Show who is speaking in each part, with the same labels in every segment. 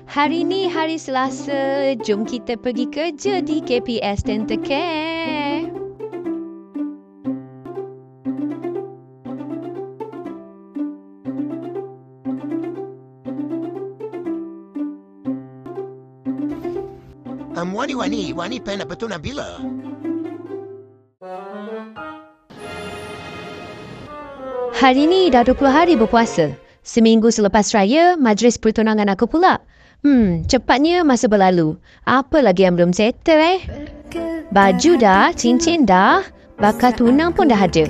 Speaker 1: Hari ni hari Selasa, jom kita pergi kerja di KPS Dental Care.
Speaker 2: Wani pen apa tu Nabila?
Speaker 1: Hari ni dah 20 hari berpuasa. Seminggu selepas raya, majlis pertunangan aku pula. Cepatnya masa berlalu. Apa lagi yang belum settle Baju dah, cincin dah, bakal tunang pun dah ada.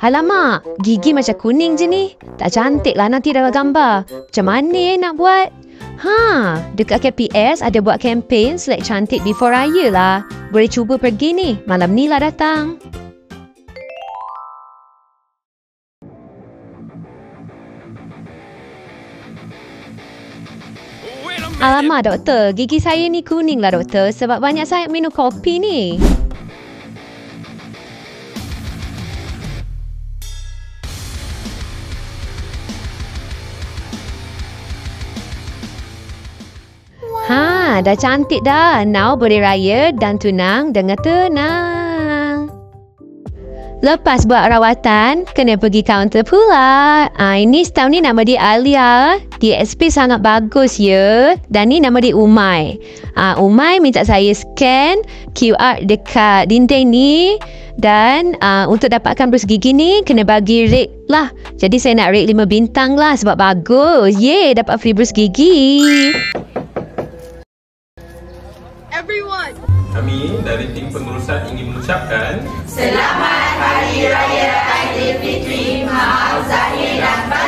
Speaker 1: Alamak, gigi macam kuning je ni. Tak cantik lah nanti dalam gambar. Macam mana nak buat? Dekat KPS ada buat kempen select cantik before raya lah. Boleh cuba pergi ni. Malam ni lah datang. Alamak doktor, gigi saya ni kuning lah doktor sebab banyak saya minum kopi ni. Dah cantik dah. Now boleh raya dan tunang dengan tenang. Lepas buat rawatan, kena pergi kaunter pula. Ini staff ni nama dia Alia. DSP sangat bagus ya. Dan ni nama dia Umay. Umay minta saya scan QR dekat dinding ni. Dan untuk dapatkan brus gigi ni, kena bagi rate lah. Jadi saya nak rate 5 bintang lah sebab bagus. Yeay, dapat free brus gigi.
Speaker 3: Everyone.
Speaker 4: Kami dari tim pengurusan ingin mengucapkan
Speaker 5: Selamat Hari Raya Aidilfitri, Maaf Zahir dan Batin.